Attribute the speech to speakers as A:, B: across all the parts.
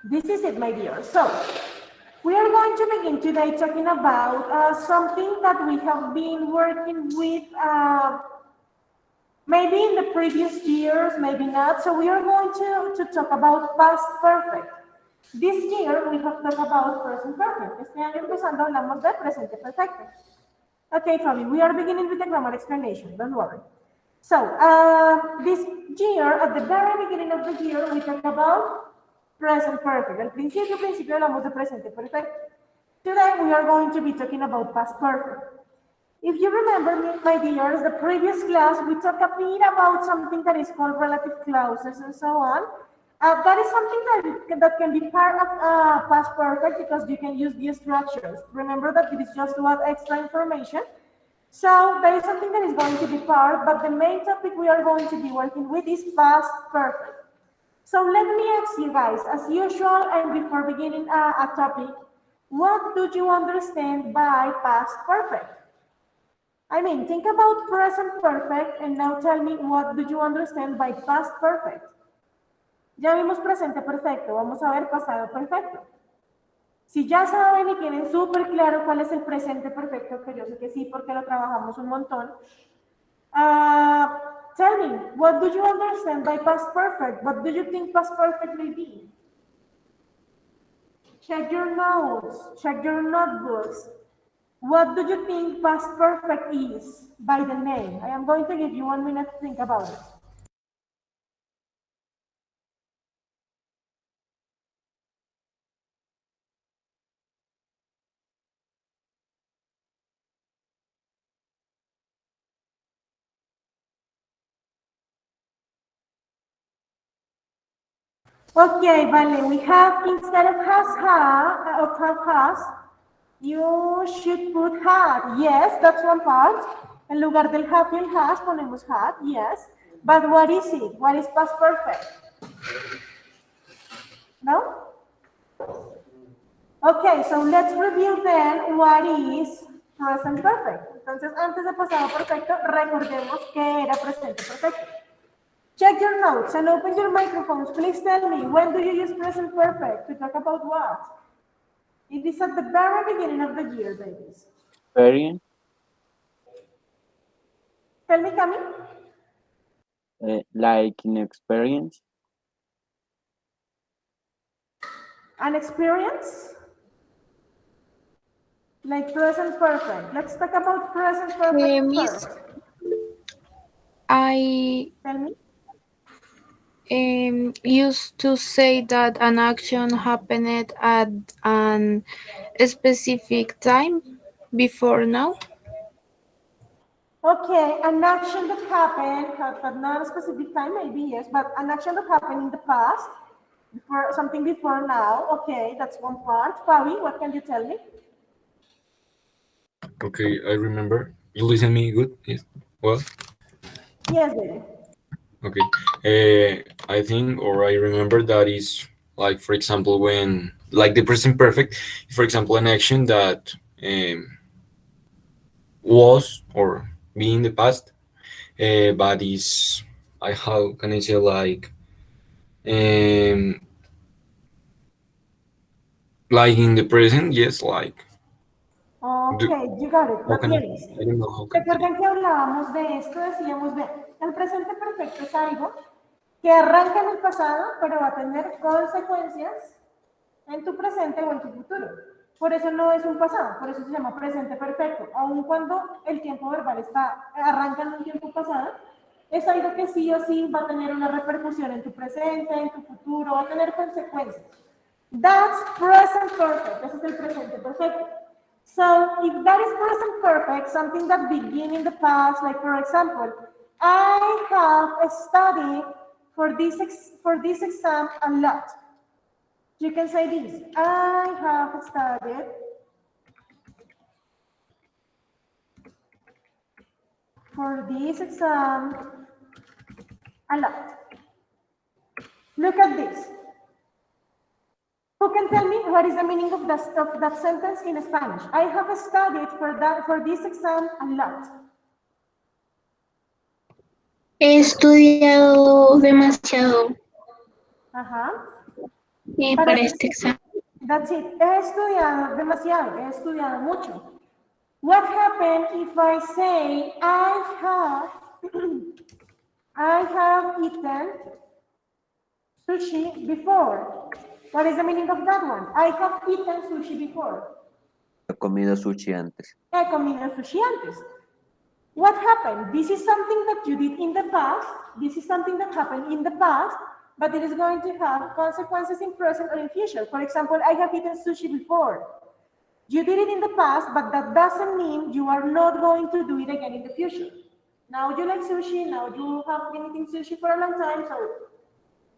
A: This is it, my dear. So, we are going to begin today talking about something that we have been working with maybe in the previous years, maybe not. So we are going to talk about past perfect. This year we have talked about present perfect. Este año empezando hablamos de presente perfecto. Okay, Fabi, we are beginning with the grammar explanation, don't worry. So, this year, at the very beginning of the year, we talk about present perfect. Al principio hablamos de presente perfecto. Today we are going to be talking about past perfect. If you remember, my dears, the previous class, we talked a bit about something that is called relative clauses and so on. That is something that can be part of past perfect because you can use these structures. Remember that it is just to add extra information. So that is something that is going to be part, but the main topic we are going to be working with is past perfect. So let me ask you guys, as usual, and before beginning a topic, what do you understand by past perfect? I mean, think about present perfect and now tell me what do you understand by past perfect. Ya vimos presente perfecto, vamos a ver pasado perfecto. Si ya saben y tienen súper claro cuál es el presente perfecto, que yo sé que sí porque lo trabajamos un montón, tell me, what do you understand by past perfect? What do you think past perfect will be? Check your notes, check your notebooks. What do you think past perfect is by the name? I am going to give you 1 minute to think about it. Okay, vale, we have, instead of has, you should put had. Yes, that's one part. En lugar del have y el has, ponemos had, yes. But what is it? What is past perfect? No? Okay, so let's review then what is present perfect. Entonces, antes de pasado perfecto, recordemos que era presente perfecto. Check your notes and open your microphones. Please tell me, when do you use present perfect? To talk about what? It is at the very beginning of the year, babies.
B: Experience,
A: Tell me, Cami.
B: like in experience,
A: An experience? Like present perfect. Let's talk about present perfect
C: Miss,
A: first.
C: I
A: Tell me.
C: used to say that an action happened at an specific time before now.
A: Okay, an action that happened, but not a specific time, maybe yes, but an action that happened in the past, before something before now. Okay, that's one part. Fabi, what can you tell me?
D: Okay, I remember. You listen me good? Yes. Well,
A: Yes, baby.
D: okay. I think or I remember that is like for example when like the present perfect, for example an action that was or be in the past, but is I how can I say um like in the present, yes, like
A: Ok,
D: do,
A: you got it,
D: how
A: lo
D: can
A: tienes.
D: I don't know how can I say it.
A: Recuerden que hablábamos de esto, decíamos, ve, el presente perfecto es algo que arranca en el pasado, pero va a tener consecuencias en tu presente o en tu futuro. Por eso no es un pasado, por eso se llama presente perfecto. Aun cuando el tiempo verbal arranca en un tiempo pasado, es algo que sí o sí va a tener una repercusión en tu presente, en tu futuro, va a tener consecuencias. That's present perfect. Ese es el presente perfecto. So if that is present perfect, something that began in the past, like for example, I have studied for this exam a lot. You can say this, I have studied for this exam a lot. Look at this. Who can tell me what is the meaning of that sentence in Spanish? I have studied for this exam a lot.
E: He estudiado demasiado.
A: Ajá. Para
E: para
A: este
E: este examen.
A: That's it. He estudiado demasiado, he estudiado mucho. What happened if I say I have eaten sushi before? What is the meaning of that one? I have eaten sushi before.
B: He comido sushi antes.
A: He comido sushi antes. What happened? This is something that you did in the past. This is something that happened in the past, but it is going to have consequences in present or in future. For example, I have eaten sushi before. You did it in the past, but that doesn't mean you are not going to do it again in the future. Now you like sushi, now you have been eating sushi for a long time, so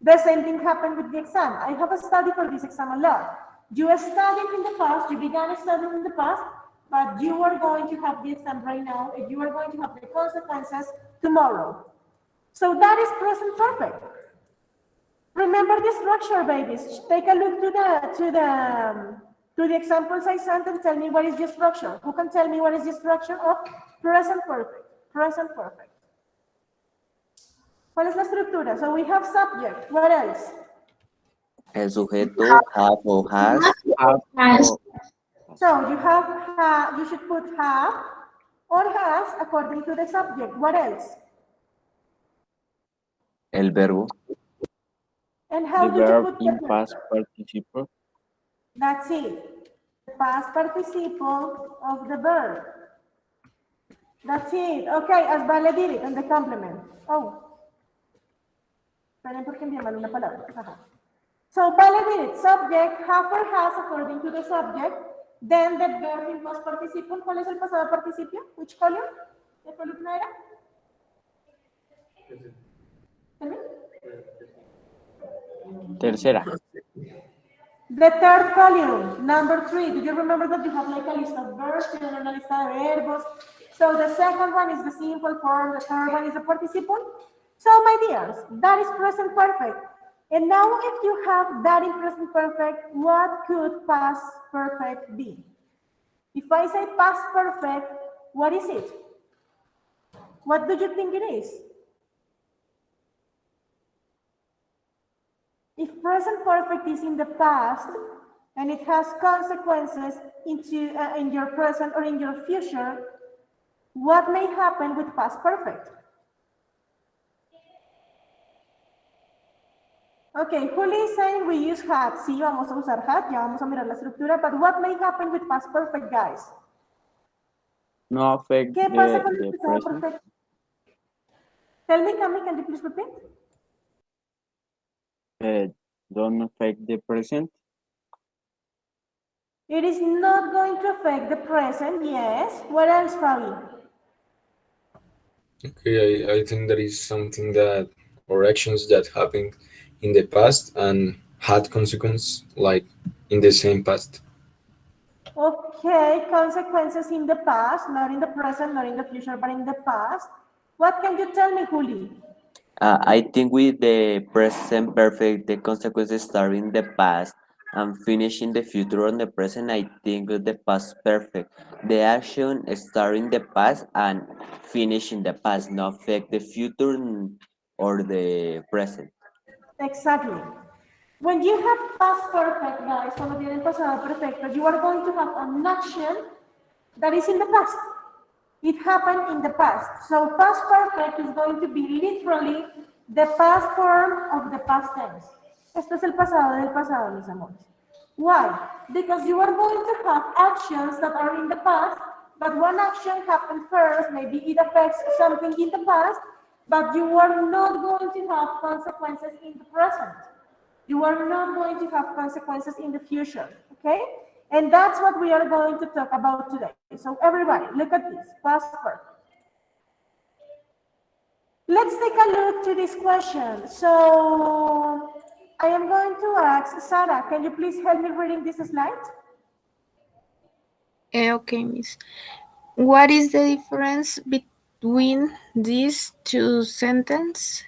A: the same thing happened with the exam. I have studied for this exam a lot. You studied in the past, you began studying in the past, but you are going to have the exam right now, and you are going to have the consequences tomorrow. So that is present perfect. Remember the structure, babies. Take a look to the examples I sent and tell me what is the structure. Who can tell me what is the structure of present perfect? Present perfect. ¿Cuál es la estructura? So we have subject. What else?
B: El sujeto have o has.
E: Has.
A: So you should put have or has according to the subject. What else?
B: El verbo.
A: And how
B: The
A: do you
B: verb
A: put
B: in
A: the verb?
B: past participle.
A: That's it. The past participle of the verb. That's it. Okay, as Vale did it, and the complement. Oh. Esperen porque envié mal una palabra. Ajá. So Vale did it. Subject, have or has according to the subject. Then the verb in past participle. ¿Cuál es el pasado participio? Which column? ¿Qué columna era?
B: Tercera.
A: The third column, number 3. Do you remember that you have like a list of verbs? Tienen una lista de verbos. So the second one is the simple form. The third one is the participle. So my dears, that is present perfect. And now if you have that in present perfect, what could past perfect be? If I say past perfect, what is it? What do you think it is? If present perfect is in the past and it has consequences in your present or in your future, what may happen with past perfect? Okay, Juli is saying we use had. Sí, vamos a usar had, ya vamos a mirar la estructura, but what may happen with past perfect, guys?
B: No affect
A: ¿Qué pasa con el
B: the
A: pasado
B: present.
A: perfecto? Tell me, Cami, can you please repeat?
B: Don't affect the present.
A: It is not going to affect the present, yes. What else, Fabi?
D: Okay, I think that is something that, or actions that happened in the past and had consequence, like in the same past.
A: Okay, consequences in the past, not in the present, not in the future, but in the past. What can you tell me, Juli?
B: I think with the present perfect, the consequences start in the past and finish in the future on the present. I think with the past perfect, the action start in the past and finish in the past, not affect the future or the present.
A: Exactly. When you have past perfect, guys, cuando tienen pasado perfecto, you are going to have an action that is in the past. It happened in the past. So past perfect is going to be literally the past form of the past tense. Esto es el pasado del pasado, mis amores. Why? Because you are going to have actions that are in the past, but one action happened first, maybe it affects something in the past, but you are not going to have consequences in the present. You are not going to have consequences in the future, okay? And that's what we are going to talk about today. So everybody, look at this, past perfect. Let's take a look to this question. So I am going to ask Sarah, can you please help me reading this slide?
C: Okay, Miss. What is the difference between these two sentences?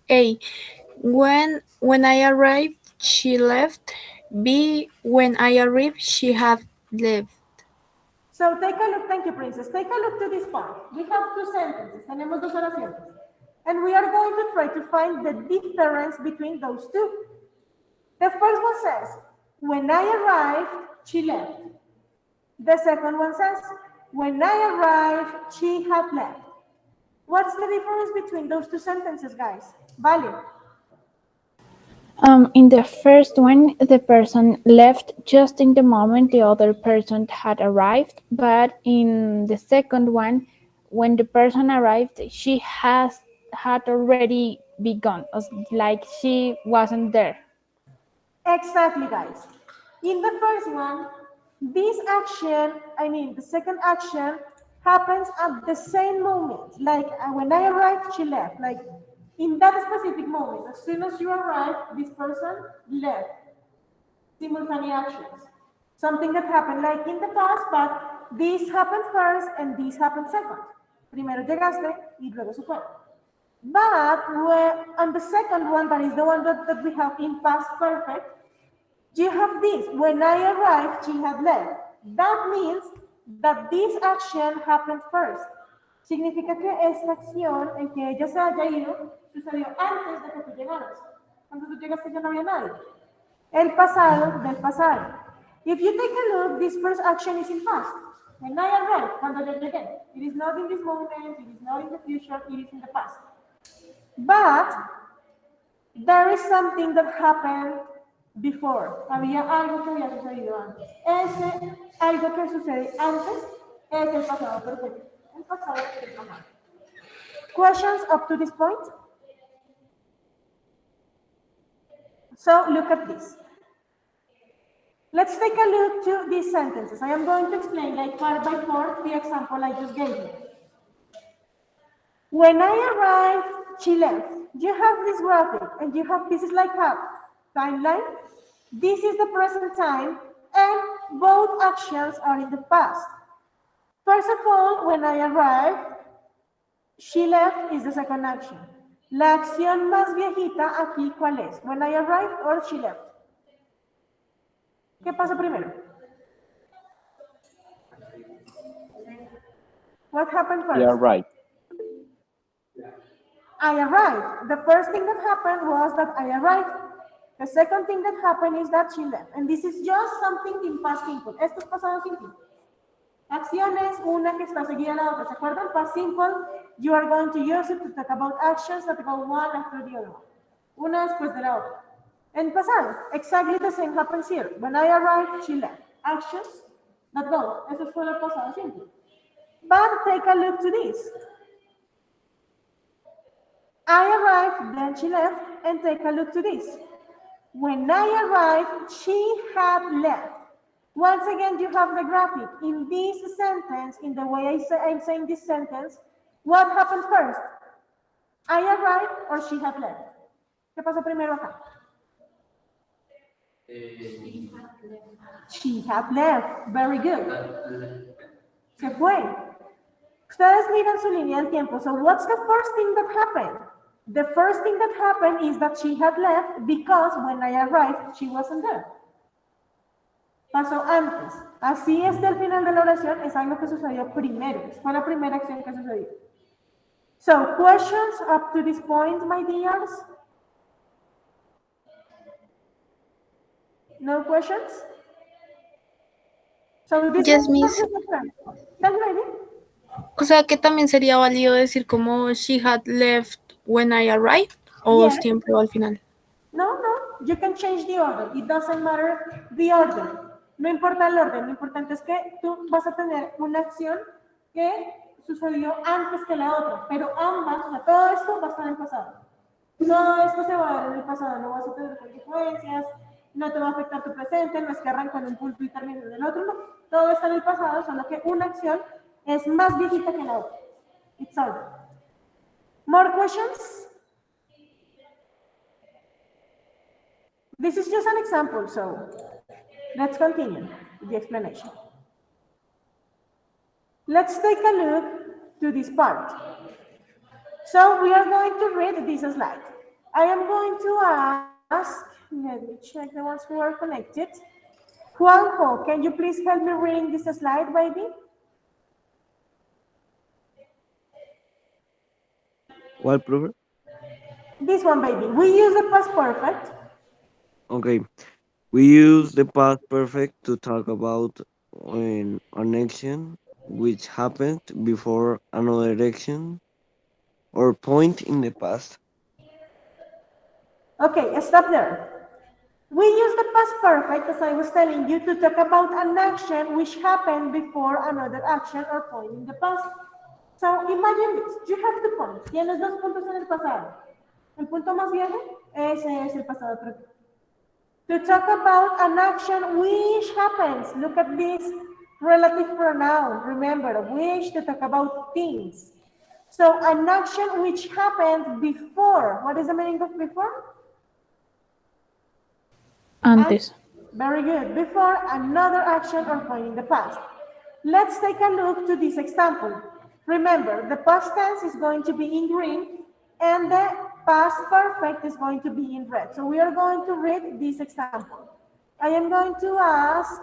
C: A. When I arrived, she left. B. When I arrived, she had left.
A: So take a look, thank you, Princess. Take a look to this part. We have two sentences, tenemos dos oraciones. And we are going to try to find the difference between those two. The first one says, when I arrived, she left. The second one says, when I arrived, she had left. What's the difference between those two sentences, guys? Vale.
C: In the first one, the person left just in the moment the other person had arrived, but in the second one, when the person arrived, she had already begun, like she wasn't there.
A: Exactly, guys. In the first one, this action, the second action, happens at the same moment. Like when I arrived, she left. Like in that specific moment, as soon as you arrive, this person left. Simultaneous actions. Something that happened like in the past, but this happened first and this happened second. Primero llegaste y luego se fue. But on the second one, that is the one that we have in past perfect, you have this. When I arrived, she had left. That means that this action happened first. Significa que esta acción en que ella se haya ido sucedió antes de que tú llegaras. Cuando tú llegaste ya no había nadie. El pasado del pasado. If you take a look, this first action is in past. When I arrived, cuando yo llegué. It is not in this moment, it is not in the future, it is in the past. But there is something that happened before. Había algo que había sucedido antes. Ese algo que sucede antes es el pasado perfecto. El pasado es el pasado. Questions up to this point? So look at this. Let's take a look to these sentences. I am going to explain like part by part the example I just gave you. When I arrived, she left. You have this graphic and you have, this is like a timeline. This is the present time and both actions are in the past. First of all, when I arrived, she left is the second action. La acción más viejita aquí, ¿cuál es? When I arrived or she left. ¿Qué pasa primero? What happened first?
B: You are right.
A: I arrived. The first thing that happened was that I arrived. The second thing that happened is that she left. And this is just something in past simple. Esto es pasado simple. Acciones, una que está seguida a la otra. ¿Se acuerdan? Past simple, you are going to use it to talk about actions that go one after the other one. Una después de la otra. And pasado, exactly the same happens here. When I arrived, she left. Actions, that goes. Eso fue el pasado simple. But take a look to this. I arrived, then she left, and take a look to this. When I arrived, she had left. Once again, you have the graphic. In this sentence, in the way I'm saying this sentence, what happened first? I arrived or she had left? ¿Qué pasó primero acá? She had left. Very good. Se fue. Ustedes miran su línea del tiempo. So what's the first thing that happened? The first thing that happened is that she had left because when I arrived, she wasn't there. Pasó antes. Así hasta el final de la oración es algo que sucedió primero. Fue la primera acción que sucedió. So, questions up to this point, my dears? No questions? So, this
C: Yes, miss.
A: Tell me, baby.
C: O sea que también sería válido decir como she had left when I arrived o
A: Yes.
C: siempre o al final.
A: No, you can change the order. It doesn't matter the order. No importa el orden, lo importante es que tú vas a tener una acción que sucedió antes que la otra, pero ambas, o sea, todo esto va a estar en el pasado. Todo esto se va a ver en el pasado, no vas a tener consecuencias, no te va a afectar tu presente, no es que arranca en un punto y termina en el otro, no. Todo está en el pasado, solo que una acción es más viejita que la otra. It's all. More questions? This is just an example, so let's continue with the explanation. Let's take a look to this part. So we are going to read this slide. I am going to ask, let me check the ones who are connected. Juanjo, can you please help me reading this slide, baby?
E: What, profe?
A: This one, baby. We use the past perfect.
E: Okay, we use the past perfect to talk about an action which happened before another action or point in the past.
A: Okay, stop there. We use the past perfect, as I was telling you, to talk about an action which happened before another action or point in the past. So imagine this. You have 2 points. Tienes 2 puntos en el pasado. El punto más viejo, ese es el pasado perfecto. To talk about an action which happens. Look at this relative pronoun. Remember, which to talk about things. So an action which happened before. What is the meaning of before? And
C: Antes.
A: very good. Before another action or point in the past. Let's take a look to this example. Remember, the past tense is going to be in green and the past perfect is going to be in red. So we are going to read this example. I am going to ask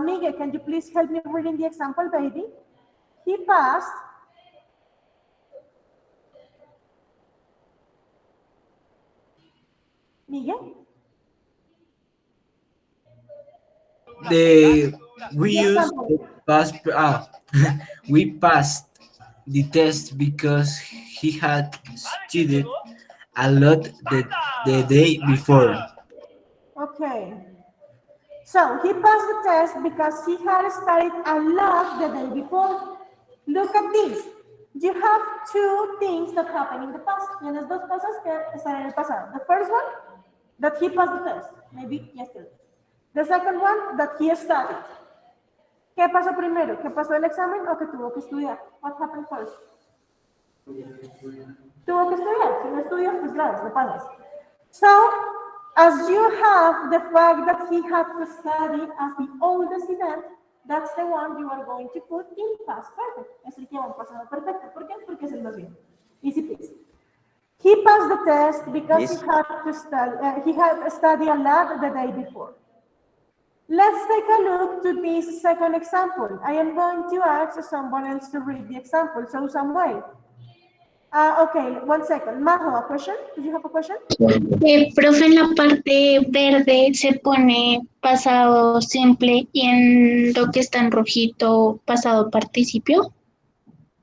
A: Miguel, can you please help me reading the example, baby? He passed. Miguel?
F: The we
A: The
F: use the
A: example.
F: past we passed the test because he had studied a lot the day before.
A: Okay. So he passed the test because he had studied a lot the day before. Look at this. You have 2 things that happen in the past. Tienes 2 cosas que están en el pasado. The first one, that he passed the test, maybe yesterday. The second one, that he studied. ¿Qué pasó primero? ¿Que pasó el examen o que tuvo que estudiar? What happened first? Tuvo que estudiar. Si no estudias, pues claro, no pasas. So, as you have the fact that he had to study as the oldest event, that's the one you are going to put in past perfect. Es el que va en pasado perfecto. ¿Por qué? Porque es el más bien. Easy peasy. He passed the test because
B: Yes.
A: he had studied a lot the day before. Let's take a look to this second example. I am going to ask someone else to read the example. So, Samuel. Okay, 1 second. Majo, a question? Did you have a question?
G: Profe, en la parte verde se pone pasado simple y en lo que está en rojito pasado participio.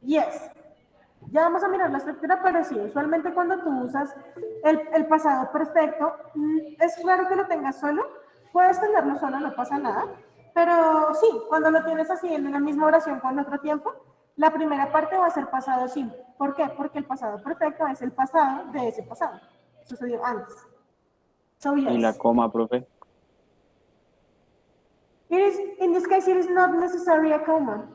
A: Yes. Ya vamos a mirar la estructura, pero sí, usualmente cuando tú usas el pasado perfecto, es claro que lo tengas solo, puedes tenerlo solo, no pasa nada, pero sí, cuando lo tienes así en una misma oración con otro tiempo, la primera parte va a ser pasado simple. ¿Por qué? Porque el pasado perfecto es el pasado de ese pasado. Sucedió antes. So
H: Y la
A: yes.
H: coma, profe.
A: It is, in this case, it is not necessary a comma.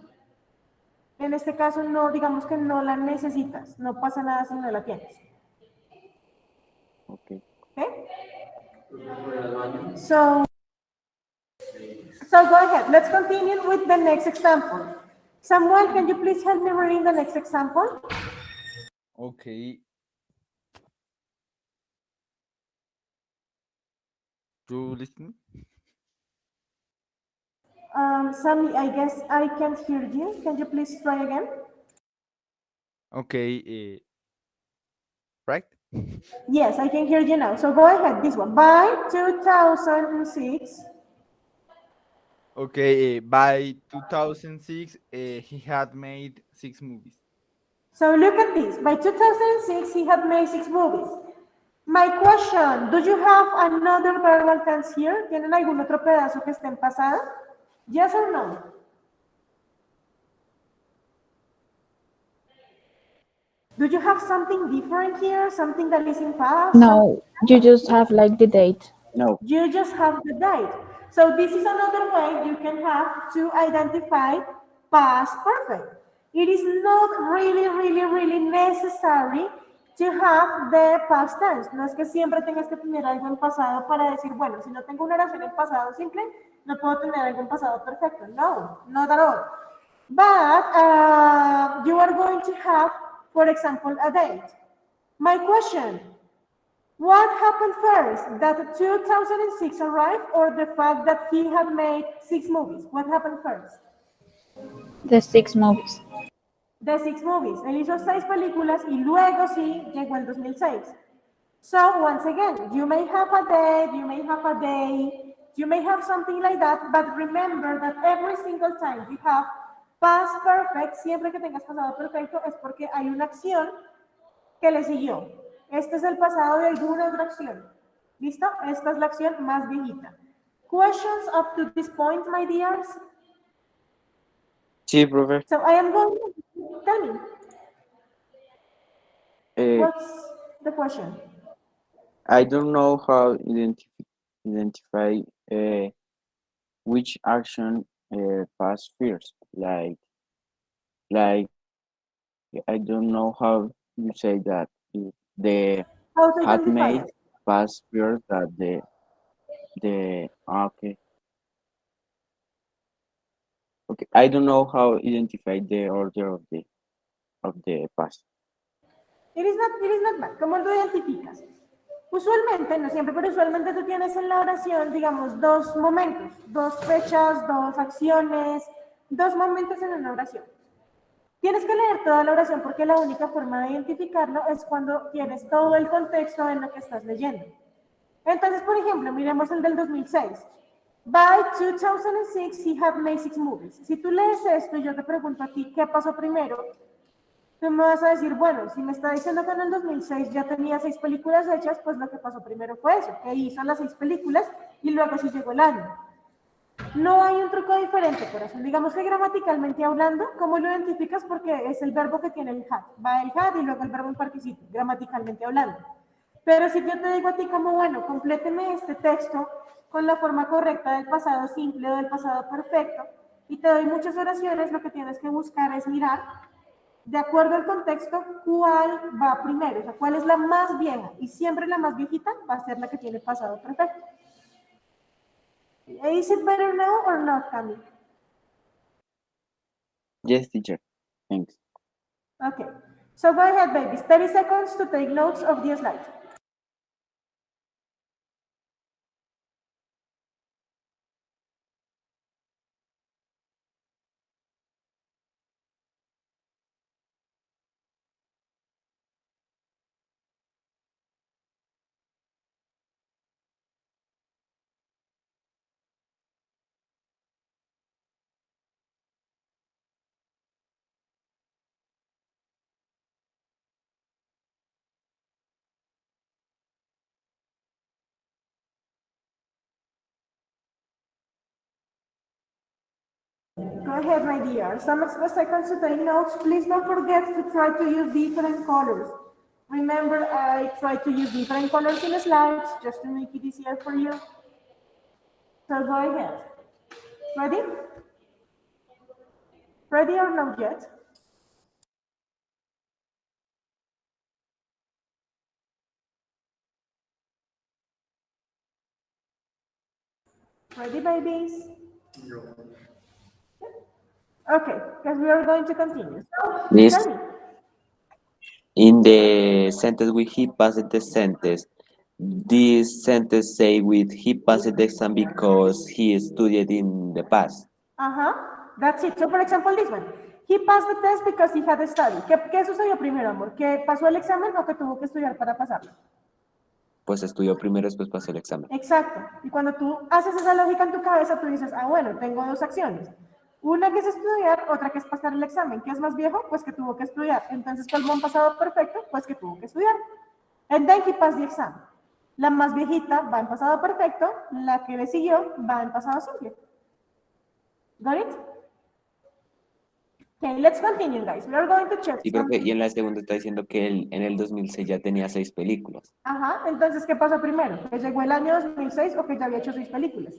A: En este caso, no, digamos que no la necesitas. No pasa nada si no la tienes.
H: Ok.
A: Okay? So go ahead. Let's continue with the next example. Samuel, can you please help me reading the next example?
I: Okay. You listen?
A: Sammy, I guess I can't hear you. Can you please try again?
I: Okay. Right?
A: Yes, I can hear you now. So go ahead, this one. By 2006.
I: Okay. By 2006, he had made 6 movies.
A: So look at this. By 2006, he had made 6 movies. My question, do you have another verbal tense here? ¿Tienen algún otro pedazo que esté en pasado? Yes or no? Do you have something different here? Something that is in past?
C: No, you just have like the date.
H: No.
A: You just have the date. So this is another way you can have to identify past perfect. It is not really necessary to have the past tense. No es que siempre tengas que tener algo en pasado para decir, bueno, si no tengo una oración en pasado simple, no puedo tener algo en pasado perfecto. No, not at all. But you are going to have, for example, a date. My question, what happened first? That 2006 arrived or the fact that he had made 6 movies? What happened first?
C: The 6 movies.
A: The 6 movies. Él hizo 6 películas y luego sí llegó el 2006. So once again, you may have a date, you may have a day, you may have something like that, but remember that every single time you have past perfect, siempre que tengas pasado perfecto, es porque hay una acción que le siguió. Este es el pasado de alguna otra acción. ¿Listo? Esta es la acción más viejita. Questions up to this point, my dears?
B: Sí, profe.
A: So I am going to tell me. What's the question?
B: I don't know how identify which action pass first. Like I don't know how you say that if the
A: How to
B: had
A: identify
B: made
A: it?
B: pass first that okay. Okay, I don't know how identify the order of the pass.
A: It is not bad. ¿Cómo lo identificas? Usualmente, no siempre, pero usualmente tú tienes en la oración, digamos, dos momentos, dos fechas, dos acciones, dos momentos en una oración. Tienes que leer toda la oración porque la única forma de identificarlo es cuando tienes todo el contexto en lo que estás leyendo. Entonces, por ejemplo, miremos el del 2006. By 2006, he had made 6 movies. Si tú lees esto y yo te pregunto a ti, ¿qué pasó primero? Tú me vas a decir, bueno, si me está diciendo que en el 2006 ya tenía 6 películas hechas, pues lo que pasó primero fue eso, que hizo las 6 películas y luego sí llegó el año. No hay un truco diferente, corazón. Digamos que gramaticalmente hablando, ¿cómo lo identificas? Porque es el verbo que tiene el had. Va el had y luego el verbo en participio, gramaticalmente hablando. Pero si yo te digo a ti como, bueno, compléteme este texto con la forma correcta del pasado simple o del pasado perfecto, y te doy muchas oraciones, lo que tienes que buscar es mirar, de acuerdo al contexto, cuál va primero, o sea, cuál es la más vieja, y siempre la más viejita va a ser la que tiene pasado perfecto. Is it better now or not, Cami?
B: Yes, teacher. Thanks.
A: Okay. So go ahead, babies. 30 seconds to take notes of the slide. Go ahead, my dear. Some extra seconds to take notes. Please don't forget to try to use different colors. Remember, I try to use different colors in the slides just to make it easier for you. So go ahead. Ready? Ready or not yet? Ready, babies? Okay, because we are going to continue. So,
B: Miss,
A: tell me.
B: in the sentence with he passed the sentence, this sentence say with he passed the exam because he studied in the past.
A: Uh-huh, that's it. So, for example, this one. He passed the test because he had studied. ¿Qué sucedió primero, amor? ¿Que pasó el examen o que tuvo que estudiar para pasarlo?
B: Pues estudió primero, después pasó el examen.
A: Exacto. Y cuando tú haces esa lógica en tu cabeza, tú dices, ah, bueno, tengo dos acciones. Una que es estudiar, otra que es pasar el examen. ¿Qué es más viejo? Pues que tuvo que estudiar. Entonces, ¿cuál un pasado perfecto? Pues que tuvo que estudiar. And then he passed the exam. La más viejita va en pasado perfecto, la que le siguió va en pasado simple. Got it? Okay, let's continue, guys. We are going to check
B: Sí, profe, y en la segunda está diciendo que él en el 2006 ya tenía 6 películas,
A: Ajá, entonces, ¿qué pasó primero? ¿Que llegó el año 2006 o que ya había hecho 6 películas?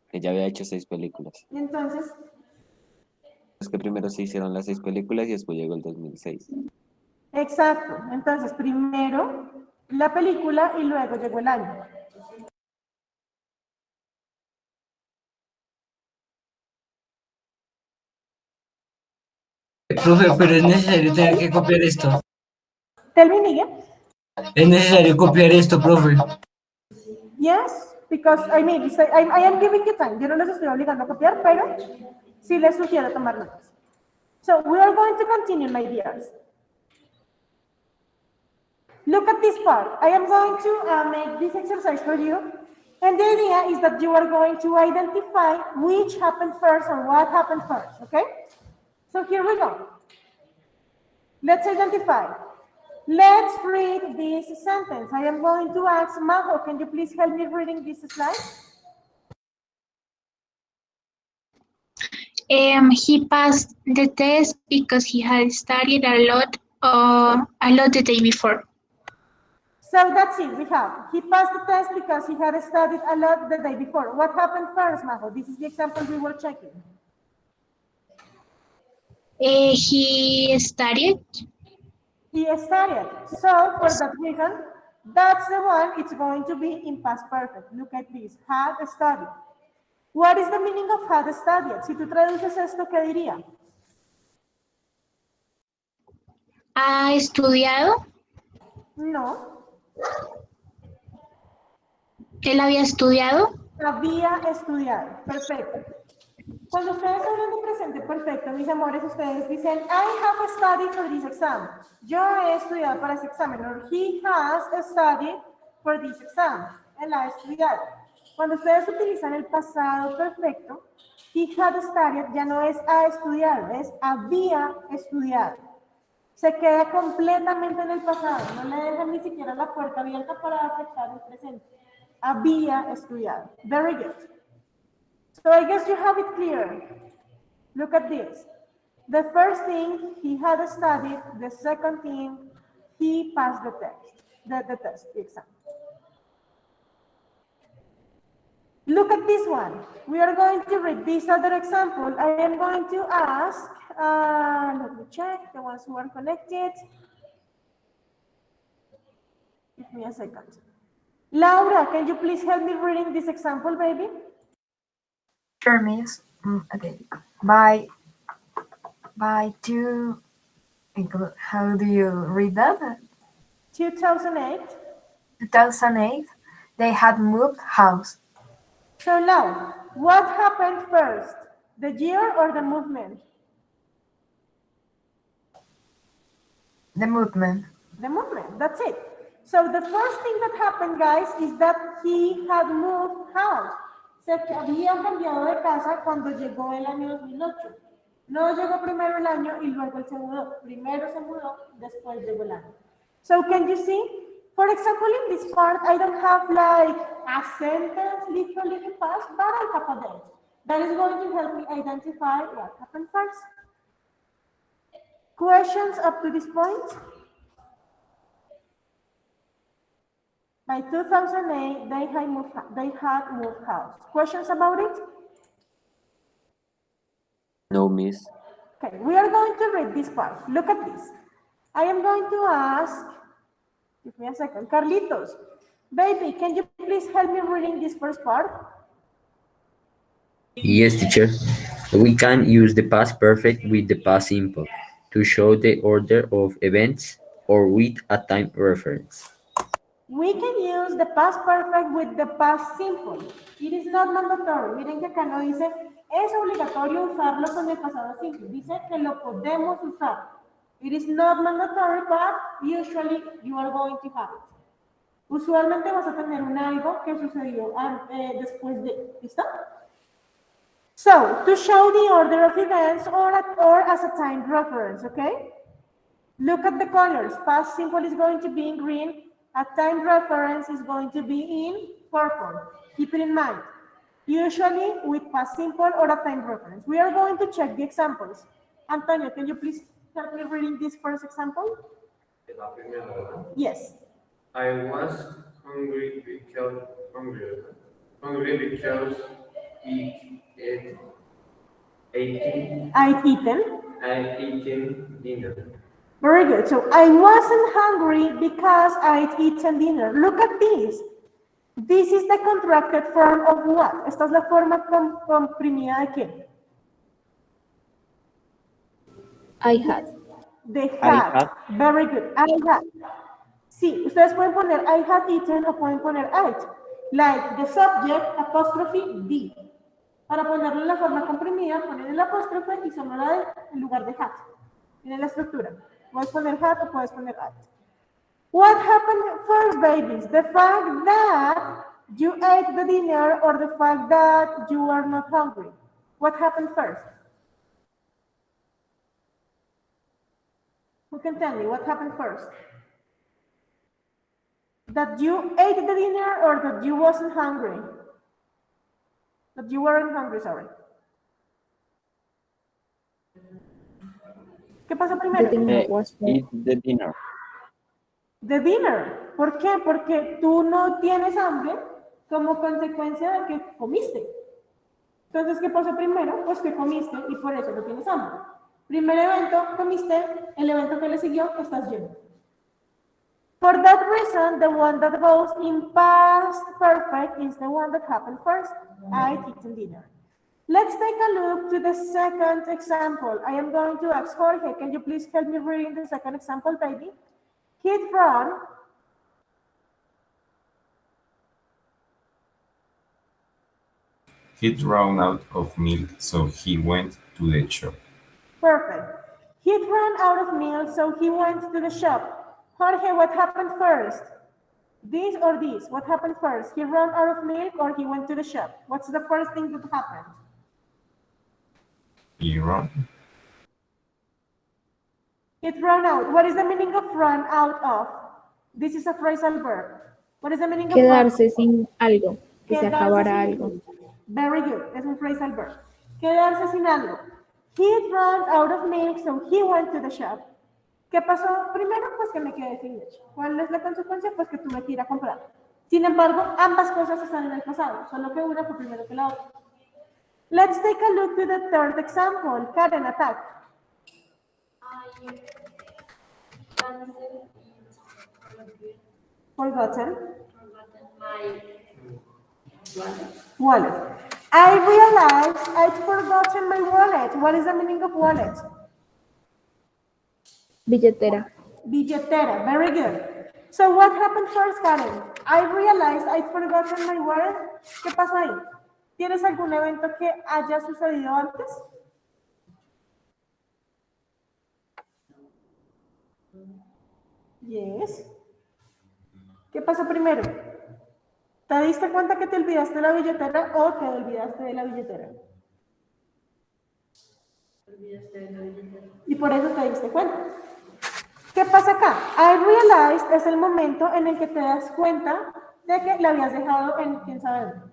B: que ya había hecho 6 películas.
A: Entonces,
B: Es que primero se hicieron las 6 películas y después llegó el 2006.
A: exacto. Entonces, primero la película y luego llegó el año.
F: Profe, pero es necesario tener que copiar esto.
A: Tell me, Miguel.
F: Es necesario copiar esto, profe.
A: Yes, because I mean, I am giving you time. Yo no les estoy obligando a copiar, pero sí les sugiero tomar notas. So, we are going to continue, my dears. Look at this part. I am going to make this exercise for you. And the idea is that you are going to identify which happened first or what happened first, okay? So here we go. Let's identify. Let's read this sentence. I am going to ask Majo, can you please help me reading this slide?
G: He passed the test because he had studied a lot the day before.
A: So that's it, we have. He passed the test because he had studied a lot the day before. What happened first, Majo? This is the example we were checking.
G: He studied.
A: He studied. So for that reason, that's the one, it's going to be in past perfect. Look at this, had studied. What is the meaning of had studied? Si tú traduces esto, ¿qué diría?
G: ¿Ha estudiado?
A: No.
G: ¿Él había estudiado?
A: Había estudiado. Perfecto. Cuando ustedes hablan de presente perfecto, mis amores, ustedes dicen, I have studied for this exam. Yo he estudiado para este examen. Or he has studied for this exam. Él ha estudiado. Cuando ustedes utilizan el pasado perfecto, he had studied ya no es ha estudiado, es había estudiado. Se queda completamente en el pasado. No le dejan ni siquiera la puerta abierta para afectar el presente. Había estudiado. Very good. So I guess you have it clear. Look at this. The first thing, he had studied. The second thing, he passed the test. The exam. Look at this one. We are going to read this other example. I am going to ask, let me check the ones who are connected. Give me a second. Laura, can you please help me reading this example, baby?
H: Sure, miss. Okay. By two, how do you read that?
A: 2008.
H: 2008, they had moved house.
A: So now, what happened first? The year or the movement?
H: The movement.
A: The movement, that's it. So the first thing that happened, guys, is that he had moved house. Se había cambiado de casa cuando llegó el año 2008. No llegó primero el año y luego él se mudó. Primero se mudó, después llegó el año. So can you see? For example, in this part, I don't have like a sentence literally in the past, but I have a date. That is going to help me identify what happened first. Questions up to this point? By 2008, they had moved house. Questions about it?
B: No, miss.
A: Okay, we are going to read this part. Look at this. I am going to ask, give me a second, Carlitos, baby, can you please help me reading this first part?
J: Yes, teacher. We can use the past perfect with the past simple to show the order of events or with a time reference.
A: We can use the past perfect with the past simple. It is not mandatory. Miren que acá no dice, es obligatorio usarlo con el pasado simple. Dice que lo podemos usar. It is not mandatory, but usually you are going to have it. Usualmente vas a tener un algo que sucedió después de, ¿listo? So, to show the order of events or as a time reference, okay? Look at the colors. Past simple is going to be in green. A time reference is going to be in purple. Keep it in mind. Usually with past simple or a time reference. We are going to check the examples. Antonio, can you please help me reading this first example? Yes.
K: I was hungry because
A: I'd eaten
K: dinner.
A: Very good. So I wasn't hungry because I'd eaten dinner. Look at this. This is the contracted form of what? Esta es la forma comprimida de qué?
C: I had.
A: De
B: I
A: had.
B: had.
A: Very good. I had. Sí, ustedes pueden poner I had eaten o pueden poner I'd. Like the subject apostrophe D. Para ponerlo en la forma comprimida, ponen el apóstrofe y solo la D en lugar de had. Miren la estructura. Puedes poner had o puedes poner had. What happened first, babies? The fact that you ate the dinner or the fact that you are not hungry? What happened first? Who can tell me what happened first? That you ate the dinner or that you wasn't hungry? That you weren't hungry, sorry. ¿Qué pasó
C: The
A: primero?
C: dinner was
B: Eat the dinner.
A: The dinner. ¿Por qué? Porque tú no tienes hambre como consecuencia de que comiste. Entonces, ¿qué pasó primero? Pues que comiste y por eso no tienes hambre. Primer evento, comiste, el evento que le siguió, estás lleno. For that reason, the one that goes in past perfect is the one that happened first. I eaten dinner. Let's take a look to the second example. I am going to ask Jorge, can you please help me reading the second example, baby? He'd run.
L: He'd run out of milk, so he went to the shop.
A: Perfect. He'd run out of milk, so he went to the shop. Jorge, what happened first? This or this? What happened first? He ran out of milk or he went to the shop? What's the first thing that happened?
L: He ran.
A: It ran out. What is the meaning of run out of? This is a phrasal verb. What is the meaning of run?
C: quedarse sin algo, que se
A: Quedarse
C: acabara
A: sin
C: algo.
A: Very good. Es un phrasal verb. Quedarse sin algo. He ran out of milk, so he went to the shop. ¿Qué pasó primero? Pues que me quedé sin leche. ¿Cuál es la consecuencia? Pues que tuve que ir a comprar. Sin embargo, ambas cosas están en el pasado, solo que una fue primero que la otra. Let's take a look to the third example. Karen, attack. Forgotten my wallet. I realized I'd forgotten my wallet. What is the meaning of wallet?
C: Billetera.
A: Billetera. Very good. So what happened first, Karen? I realized I'd forgotten my wallet. ¿Qué pasó ahí? ¿Tienes algún evento que haya sucedido antes? Yes. ¿Qué pasó primero? ¿Te diste cuenta que te olvidaste de la billetera o te olvidaste de la billetera? Y por eso te diste cuenta. ¿Qué pasa acá? I realized es el momento en el que te das cuenta de que la habías dejado en quién sabe dónde.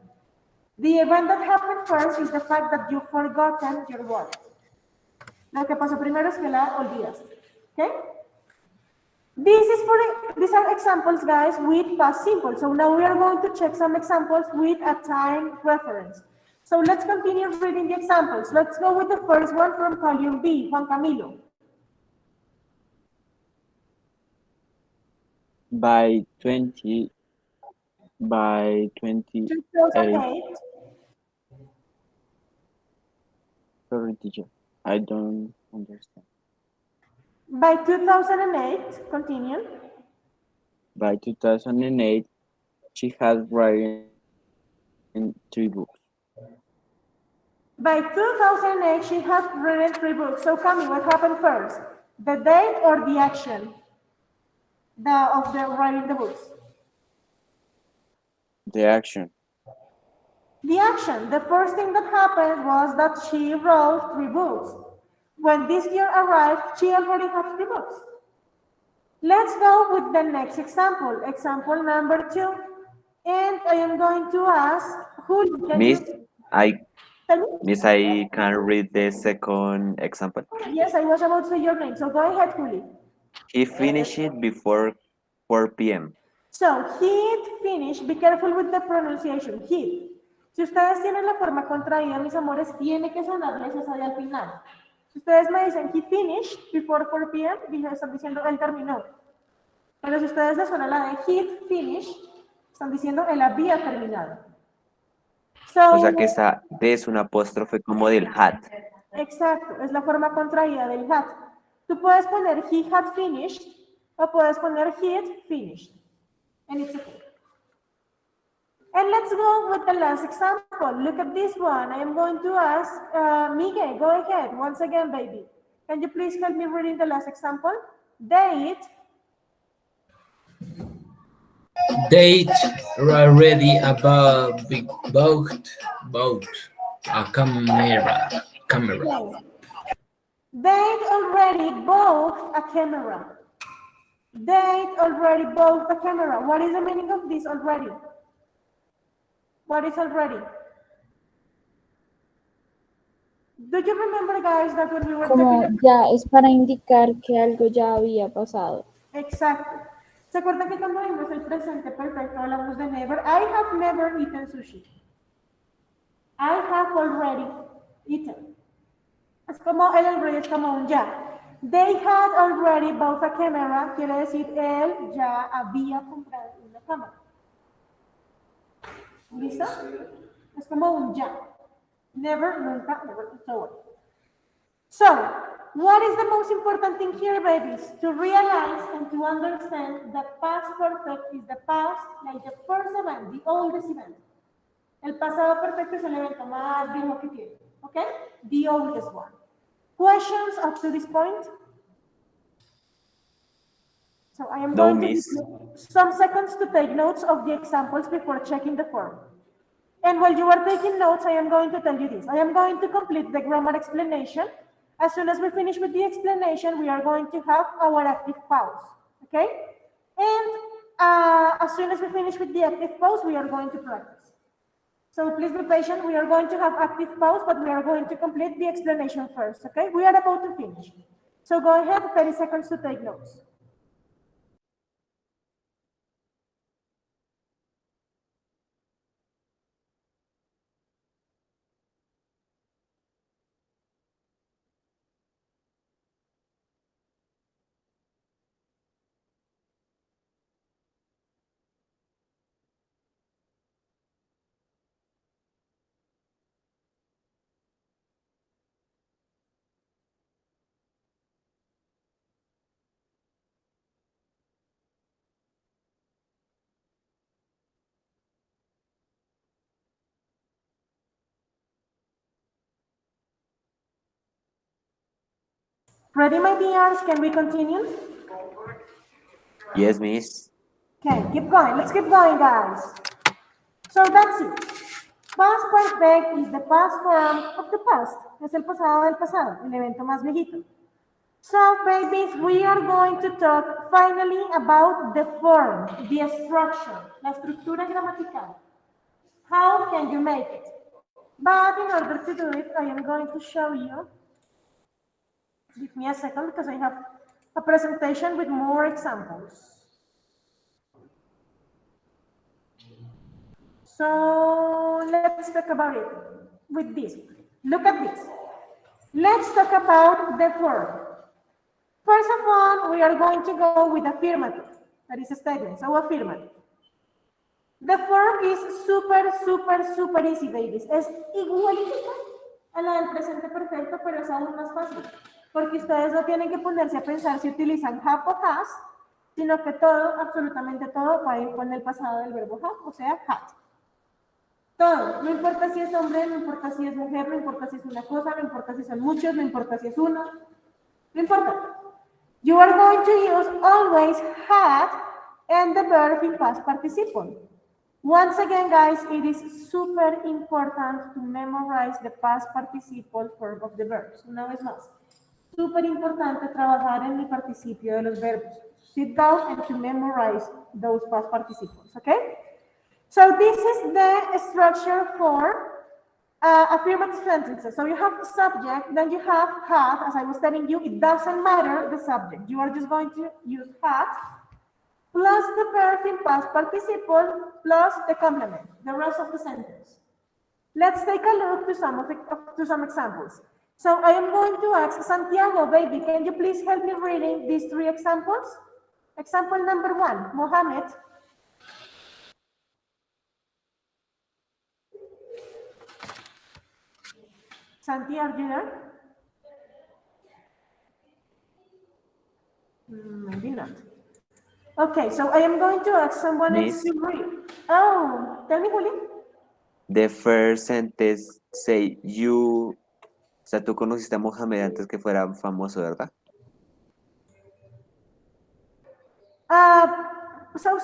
A: The event that happened first is the fact that you've forgotten your wallet. Lo que pasó primero es que la olvidaste. ¿Ok? These are examples, guys, with past simple. So now we are going to check some examples with a time reference. So let's continue reading the examples. Let's go with the first one from column B, Juan Camilo.
B: By 28,
A: 2008.
B: Sorry, teacher. I don't understand.
A: By 2008, continue.
B: By 2008, she had written 3 books.
A: By 2008, she had written 3 books. So, Cami, what happened first? The date or the action of the writing the books?
B: The action.
A: The action. The first thing that happened was that she wrote 3 books. When this year arrived, she already had 3 books. Let's go with the next example. Example number 2. And I am going to ask who can
B: Miss,
A: Miss,
B: I can read the second example.
A: Yes, I was about to say your name, so go ahead, Juli.
B: He finished it before 4 p.m.
A: So, he'd finished, be careful with the pronunciation, he'd. Si ustedes tienen la forma contraída, mis amores, tiene que sonarles esa de al final. Si ustedes me dicen, he finished before 4 p.m., están diciendo, él terminó. Pero si ustedes le suena la de he'd finished, están diciendo, él había terminado. So,
B: O sea que esta D es un apóstrofe como del had.
A: Exacto, es la forma contraída del had. Tú puedes poner he had finished o puedes poner he'd finished. And it's okay. And let's go with the last example. Look at this one. I am going to ask Miguel, go ahead. Once again, baby. Can you please help me reading the last example? Date
F: They already bought a camera. Camera.
A: Okay. They already bought a camera. They already bought a camera. What is the meaning of this already? What is already? Do you remember, guys, that when we were talking
M: Como
A: about...
M: ya es para indicar que algo ya había pasado.
A: Exacto. ¿Se acuerdan que cuando vimos el presente perfecto hablamos de never? I have never eaten sushi. I have already eaten. Es como el already es como un ya. They had already bought a camera, quiere decir él ya había comprado una cámara. ¿Listo? Es como un ya. Never, nunca, never, and so on. So, what is the most important thing here, babies? To realize and to understand that past perfect is the past, like the first event, the oldest event. El pasado perfecto es el evento más viejo que tiene, okay? The oldest one. Questions up to this point? So I am
B: No,
A: going to give
B: miss.
A: you some seconds to take notes of the examples before checking the form. And while you are taking notes, I am going to tell you this. I am going to complete the grammar explanation. As soon as we finish with the explanation, we are going to have our active pause, okay? And as soon as we finish with the active pause, we are going to practice. So please be patient. We are going to have active pause, but we are going to complete the explanation first, okay? We are about to finish. So go ahead, 30 seconds to take notes. Ready, my dears? Can we continue?
B: Yes, miss.
A: Okay, keep going. Let's keep going, guys. So that's it. Past perfect is the past form of the past. Es el pasado del pasado, el evento más viejito. So, babies, we are going to talk finally about the form, the structure, la estructura gramatical. How can you make it? But in order to do it, I am going to show you. Give me a second because I have a presentation with more examples. So let's talk about it with this. Look at this. Let's talk about the form. First of all, we are going to go with affirmative. That is a statement, so affirmative. The form is super easy, babies. Es igualita a la del presente perfecto, pero es aún más fácil. Porque ustedes no tienen que ponerse a pensar si utilizan have o has, sino que todo, absolutamente todo, va a ir con el pasado del verbo have, o sea, had. Todo, no importa si es hombre, no importa si es mujer, no importa si es una cosa, no importa si son muchos, no importa si es uno, no importa. You are going to use always had and the verb in past participle. Once again, guys, it is super important to memorize the past participle form of the verbs. Una vez más, super importante trabajar en el participio de los verbos. Sit down and to memorize those past participles, okay? So this is the structure for affirmative sentences. So you have subject, then you have had. As I was telling you, it doesn't matter the subject. You are just going to use had plus the verb in past participle plus the complement, the rest of the sentence. Let's take a look to some examples. So I am going to ask Santiago, baby, can you please help me reading these three examples? Example number 1, Mohammed. Santi, are you there? Maybe not. Okay, so I am going to ask someone else to read. Oh, tell me, Juli.
B: The first sentence say you. O sea, tú conociste a Mohamed antes que fuera famoso, ¿verdad?
A: So,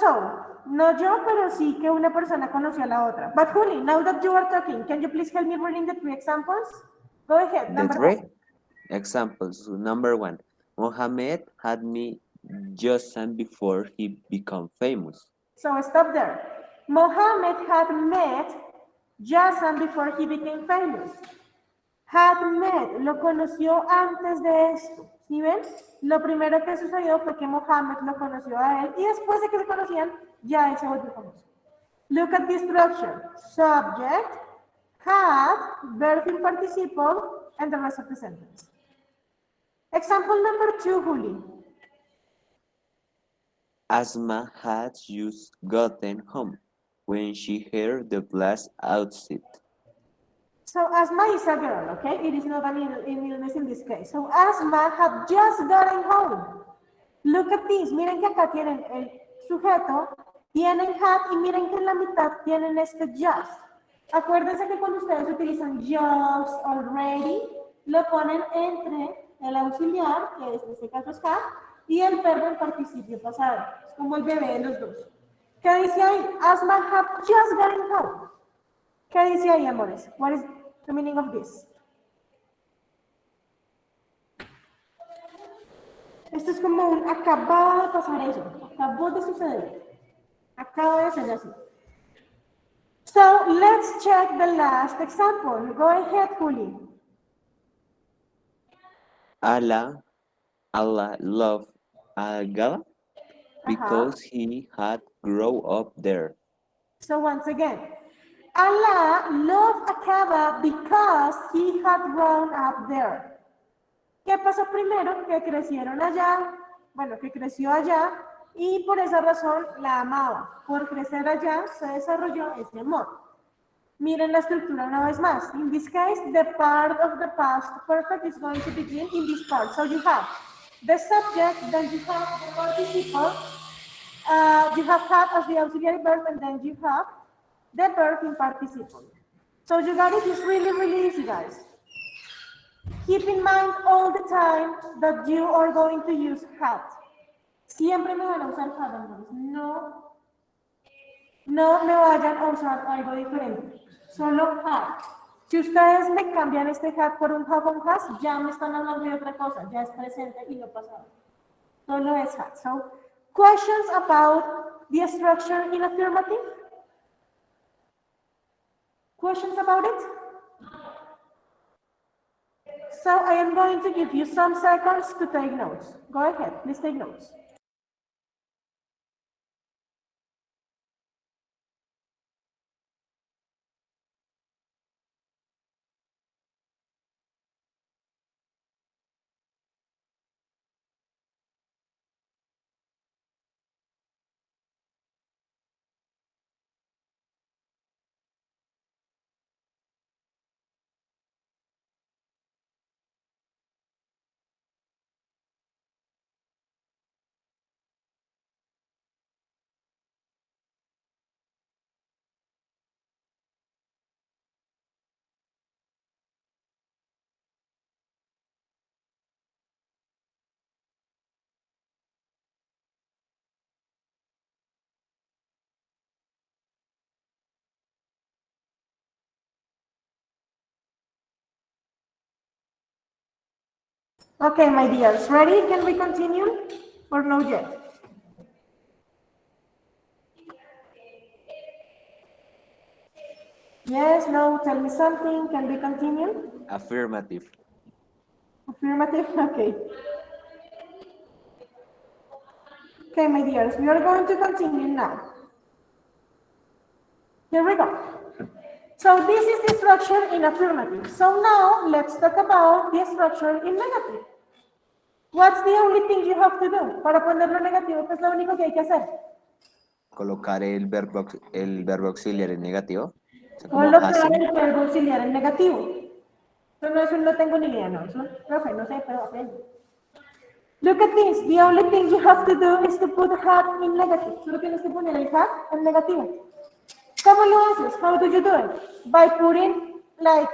A: No yo, pero sí que una persona conoció a la otra. But Juli, now that you are talking, can you please help me reading the three examples? Go ahead,
B: The
A: number
B: three
A: one.
B: examples. Number one, Mohammed had me just before he became famous.
A: So stop there. Mohammed had met Jason before he became famous. Had met, lo conoció antes de esto. ¿Sí ven? Lo primero que sucedió fue que Mohammed lo conoció a él y después de que se conocían, ya él se volvió famoso. Look at the structure. Subject, had, verb in participle, and the rest of the sentence. Example number two, Juli.
B: Asma had just gotten home when she heard the blast outside.
A: So Asma is a girl, okay? It is not an illness in this case. So Asma had just gotten home. Look at this. Miren que acá tienen el sujeto, tienen had y miren que en la mitad tienen este just. Acuérdense que cuando ustedes utilizan just, already, lo ponen entre el auxiliar, que en este caso es had, y el verbo en participio pasado. Es como el bebé de los dos. ¿Qué dice ahí? Asma had just gotten home. ¿Qué dice ahí, amores? What is the meaning of this? Esto es como un acababa de pasar eso, acabó de suceder, acaba de ser así. So let's check the last example. Go ahead, Juli.
B: Allah loved Agala because he had grown up there.
A: So once again, Allah loved Akaba because he had grown up there. ¿Qué pasó primero? Que crecieron allá, bueno, que creció allá y por esa razón la amaba. Por crecer allá se desarrolló ese amor. Miren la estructura una vez más. In this case, the part of the past perfect is going to begin in this part. So you have the subject, then you have the participle, you have had as the auxiliary verb, and then you have the verb in participle. So you got it. It's really, really easy, guys. Keep in mind all the time that you are going to use had. Siempre me van a usar had, amigos. No me vayan a usar algo diferente. Solo had. Si ustedes me cambian este had por un have o un has, ya me están hablando de otra cosa. Ya es presente y no pasado. Solo es had. So, questions about the structure in affirmative? Questions about it? So I am going to give you some seconds to take notes. Go ahead, please take notes. Okay, my dears, ready? Can we continue or no yet? Yes, no, tell me something. Can we continue?
B: Affirmative.
A: Affirmative, okay. Okay, my dears, we are going to continue now. Here we go. So this is the structure in affirmative. So now let's talk about the structure in negative. What's the only thing you have to do? Para ponerlo negativo, ¿qué es lo único que hay que hacer?
B: Colocar el verbo auxiliar en negativo. O sea, como
A: Colocar
B: hacen.
A: el verbo auxiliar en negativo. Eso no es un no tengo ni idea, no. Eso, profe, no sé, pero aprendo. Look at this. The only thing you have to do is to put had in negative. Solo tienes que poner el had en negativo. ¿Cómo lo haces? How do you do it? By putting like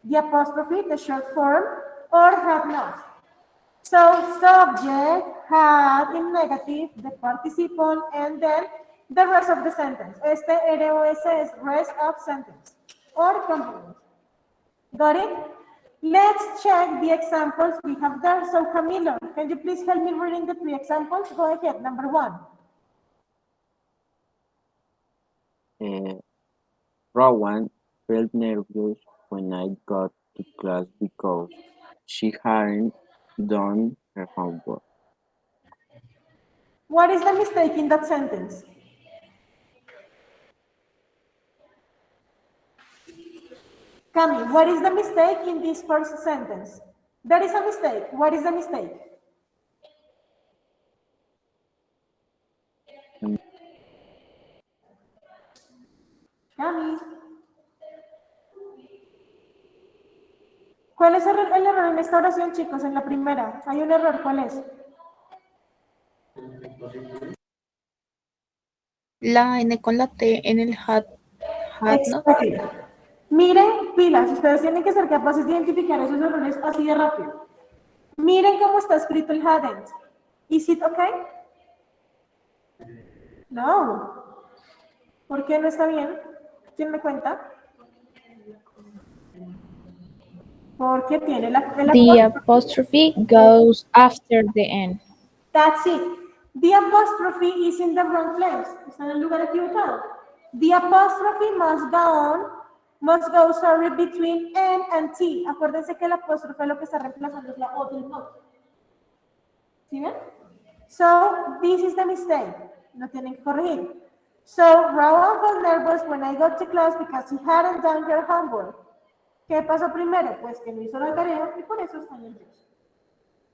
A: the apostrophe, the short form, or have not. So subject, had in negative, the participle, and then the rest of the sentence. Este ROS es rest of sentence or complement. Got it? Let's check the examples we have there. So Camilo, can you please help me reading the 3 examples? Go ahead, number 1.
B: Rowan felt nervous when I got to class because she hadn't done her homework.
A: What is the mistake in that sentence? Cami, what is the mistake in this first sentence? There is a mistake. What is the mistake? Cami. ¿Cuál es el error en esta oración, chicos? En la primera. Hay un error. ¿Cuál es?
C: La N con la T en el had not.
A: Exactly. Miren, pilas, ustedes tienen que ser capaces de identificar esos errores así de rápido. Miren cómo está escrito el hadn't. Is it okay? No. ¿Por qué no está bien? ¿Quién me cuenta? Porque tiene
M: The apostrophe goes after the N.
A: That's it. The apostrophe is in the wrong place. Está en el lugar equivocado. The apostrophe must go, sorry, between N and T. Acuérdense que el apóstrofe lo que está reemplazando es la O del no. ¿Sí ven? So, this is the mistake. No tienen que corregir. So, Rowan felt nervous when I got to class because he hadn't done her homework. ¿Qué pasó primero? Pues que no hizo la tarea y por eso está nervioso.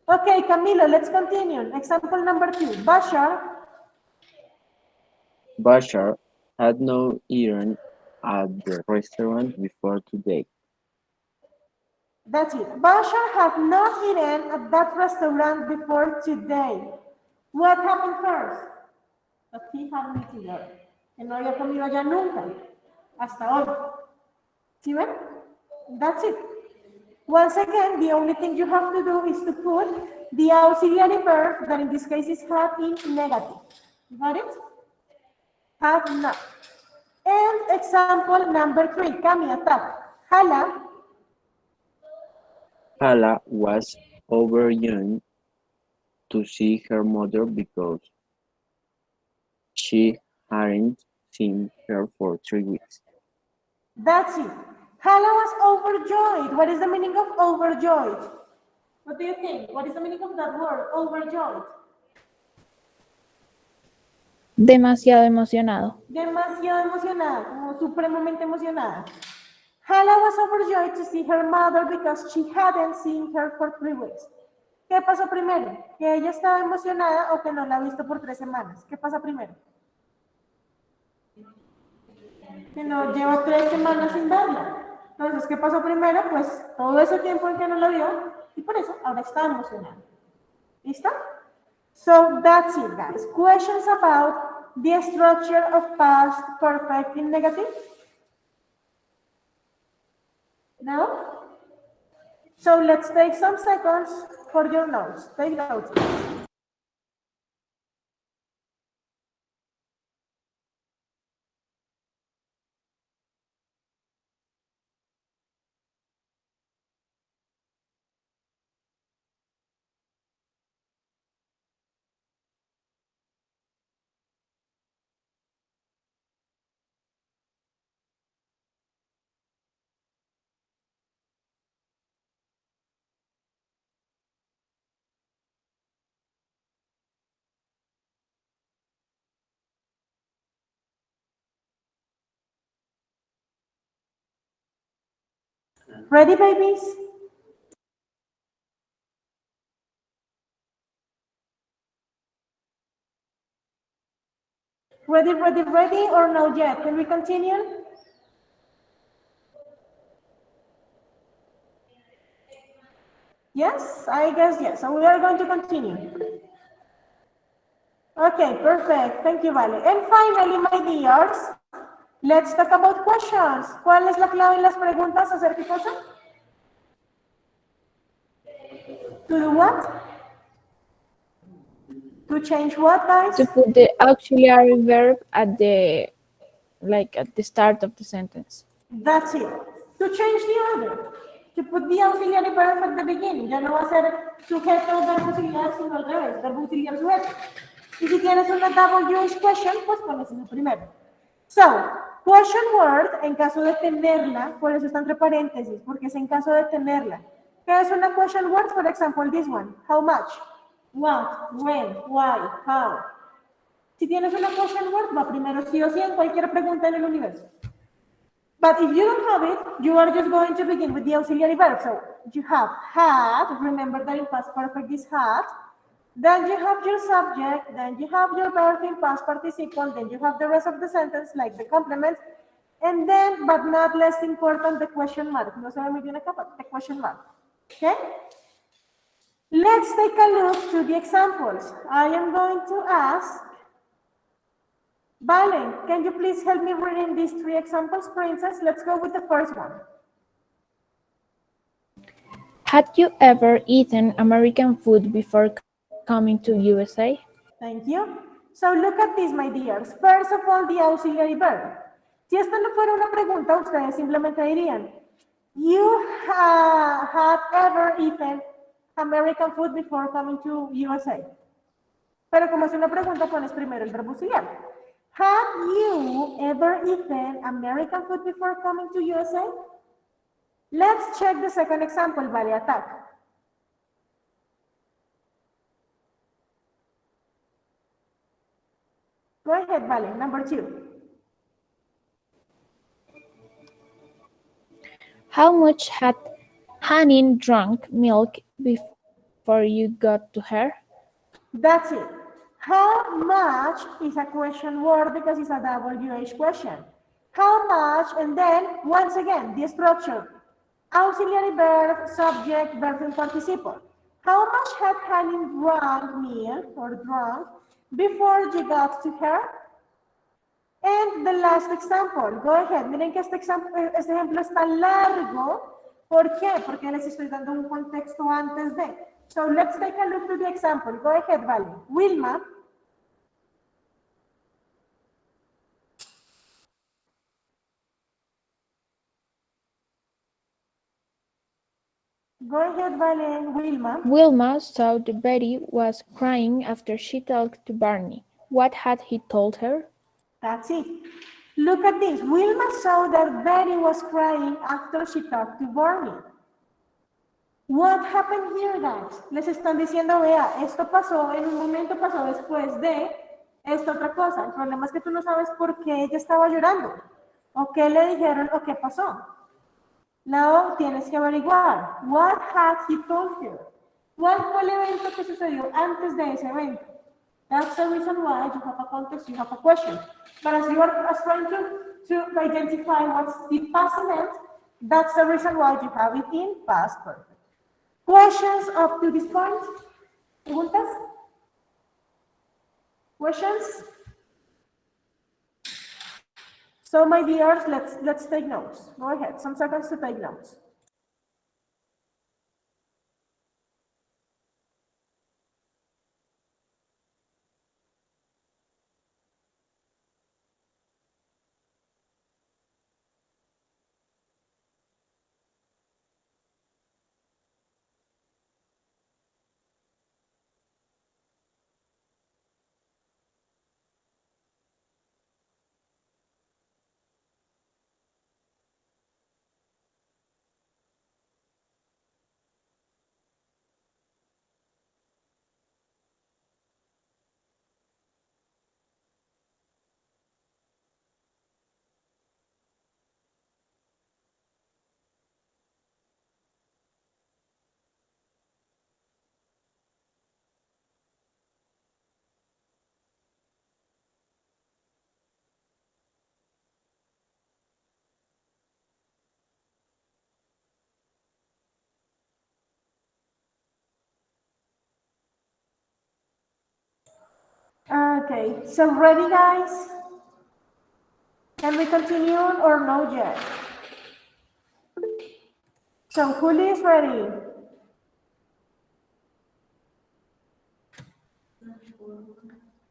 A: Okay, Camilo, let's continue. Example number 2.
B: Bashar had not eaten at the restaurant before today.
A: That's it. Bashar had not eaten at that restaurant before today. What happened first? That he hadn't eaten there. Que no había comido allá nunca. Hasta hoy. ¿Sí ven? That's it. Once again, the only thing you have to do is to put the auxiliary verb, that in this case is had, in negative. Got it? Had not. And example number 3, Cami, attack.
B: Hala was overjoyed to see her mother because she hadn't seen her for 3 weeks.
A: That's it. Hala was overjoyed. What is the meaning of overjoyed? What do you think? What is the meaning of that word, overjoyed?
M: Demasiado emocionado.
A: Demasiado emocionada, como supremamente emocionada. Hala was overjoyed to see her mother because she hadn't seen her for 3 weeks. ¿Qué pasó primero? ¿Que ella estaba emocionada o que no la ha visto por 3 semanas? ¿Qué pasa primero? Que no lleva 3 semanas sin verla. Entonces, ¿qué pasó primero? Pues todo ese tiempo en que no la vio y por eso ahora está emocionada. ¿Listo? So that's it, guys. Questions about the structure of past perfect in negative? No? So let's take some seconds for your notes. Take notes. Ready, babies? Ready, or not yet? Can we continue? Yes, I guess yes. So we are going to continue. Okay, perfect. Thank you, Vale. And finally, my dears, let's talk about questions. ¿Cuál es la clave en las preguntas? ¿Hacer qué cosa? To do what? To change what, guys?
M: To put the auxiliary verb at the start of the sentence.
A: That's it. To change the order. To put the auxiliary verb at the beginning. Ya no va a ser sujeto, verbo auxiliar, sino al revés. Verbo auxiliar, sujeto. Y si tienes una WH question, pues pones eso primero. So, question word, en caso de tenerla, por eso está entre paréntesis, porque es en caso de tenerla. ¿Qué es una question word? For example, this one. How much? What? When? Why? How? Si tienes una question word, va primero sí o sí en cualquier pregunta en el universo. But if you don't have it, you are just going to begin with the auxiliary verb. So you have had, remember that in past perfect is had, then you have your subject, then you have your verb in past participle, then you have the rest of the sentence, like the complement, and then, but not less important, the question mark. No se ve muy bien acá, but the question mark. Okay? Let's take a look to the examples. I am going to ask, Valen, can you please help me reading these three examples, princess? Let's go with the first one.
M: Had you ever eaten American food before coming to USA?
A: Thank you. So look at this, my dears. First of all, the auxiliary verb. Si esta no fuera una pregunta, ustedes simplemente dirían, you had ever eaten American food before coming to USA. Pero como es una pregunta, pones primero el verbo auxiliar. Have you ever eaten American food before coming to USA? Let's check the second example, vale, attack. Go ahead, vale, number 2.
M: How much had Hanin drunk milk before you got to her?
A: That's it. How much is a question word because it's a WH question. How much, and then, once again, the structure. Auxiliary verb, subject, verb in participle. How much had Hanin drunk milk or drunk before you got to her? And the last example, go ahead. Miren que este ejemplo está largo. ¿Por qué? Porque les estoy dando un contexto antes de. So let's take a look to the example. Go ahead, Vale. Wilma. Go ahead, Vale. Wilma.
M: Wilma saw that Betty was crying after she talked to Barney. What had he told her?
A: That's it. Look at this. Wilma saw that Betty was crying after she talked to Barney. What happened here, guys? Les están diciendo, vea, esto pasó, en un momento pasó después de esta otra cosa. El problema es que tú no sabes por qué ella estaba llorando, o qué le dijeron, o qué pasó. Now tienes que averiguar. What had he told her? ¿Cuál fue el evento que sucedió antes de ese evento? That's the reason why you have a context, you have a question. But as you are trying to identify what's the past event, that's the reason why you have it in past perfect. Questions up to this point? ¿Preguntas? Questions? So, my dears, let's take notes. Go ahead, some seconds to take notes. Okay, so ready, guys? Can we continue or no yet? So, who is ready?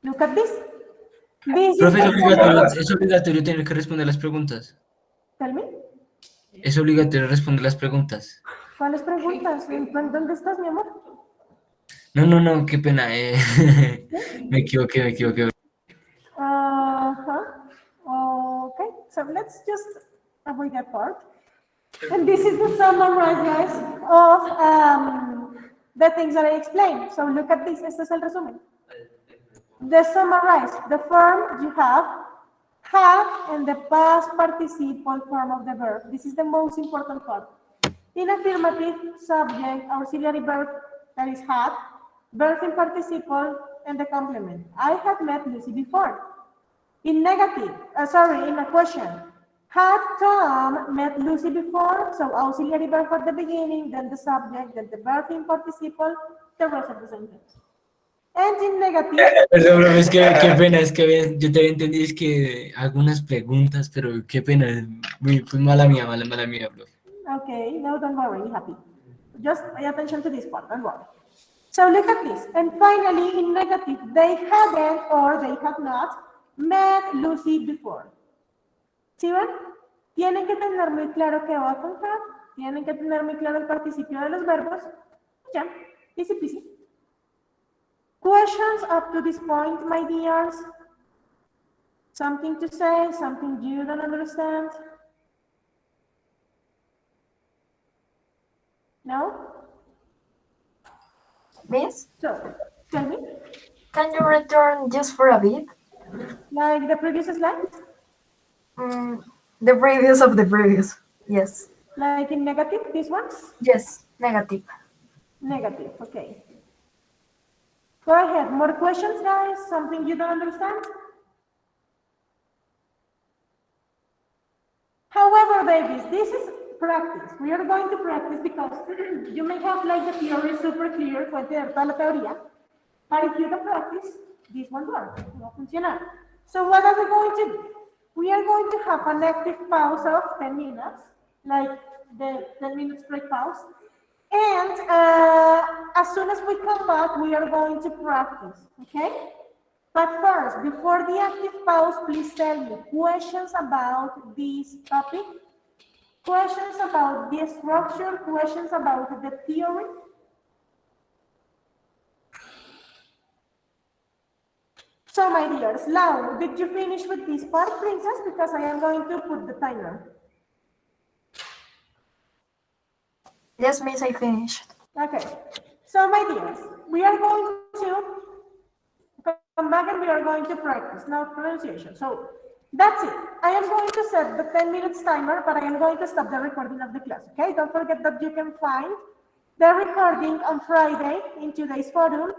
A: Look at this. This is
F: Profe,
A: the
F: es obligatorio tener que responder las preguntas.
A: Tell me.
F: Es obligatorio responder las preguntas.
A: ¿Cuáles preguntas? ¿Dónde estás, mi amor?
F: No, qué pena. Me equivoqué.
A: Uh-huh. Okay, so let's just avoid that part. And this is the summary, guys, of the things that I explained. So look at this. Este es el resumen. The summarize, the form you have and the past participle form of the verb. This is the most important part. In affirmative, subject, auxiliary verb, that is had, verb in participle, and the complement. I have met Lucy before. In negative, in a question, had Tom met Lucy before? So auxiliary verb at the beginning, then the subject, then the verb in participle, the rest of the sentence. And in negative.
F: Perdón, profe, es que qué pena, es que yo te entendí, es que algunas preguntas, pero qué pena, fue mala mía, profe.
A: Okay, no, don't worry, be happy. Just pay attention to this part, don't worry. So look at this. And finally, in negative, they haven't or they have not met Lucy before. ¿Sí ven? Tienen que tener muy claro qué va con have, tienen que tener muy claro el participio de los verbos. Ya, easy peasy. Questions up to this point, my dears? Something to say, something you don't understand? No?
H: Miss,
A: So, tell me.
H: can you return just for a bit?
A: Like the previous slide?
H: The previous of the previous. Yes.
A: Like in negative, these ones?
H: Yes, negative.
A: Negative, okay. Go ahead. More questions, guys? Something you don't understand? However, babies, this is practice. We are going to practice because you may have like the theory super clear, puede tener toda la teoría, but if you don't practice, this won't work, no funcionar. So what are we going to do? We are going to have an active pause of 10 minutes, like the 10 minutes break pause. And as soon as we come back, we are going to practice, okay? But first, before the active pause, please tell me questions about this topic, questions about the structure, questions about the theory. So, my dears, Lau, did you finish with this part, princess? Because I am going to put the timer.
H: Yes, miss, I finished.
A: Okay. So, my dears, we are going to come back and we are going to practice now pronunciation. So, that's it. I am going to set the 10 minutes timer, but I am going to stop the recording of the class, okay? Don't forget that you can find the recording on Friday in today's forum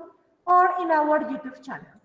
A: or in our YouTube channel.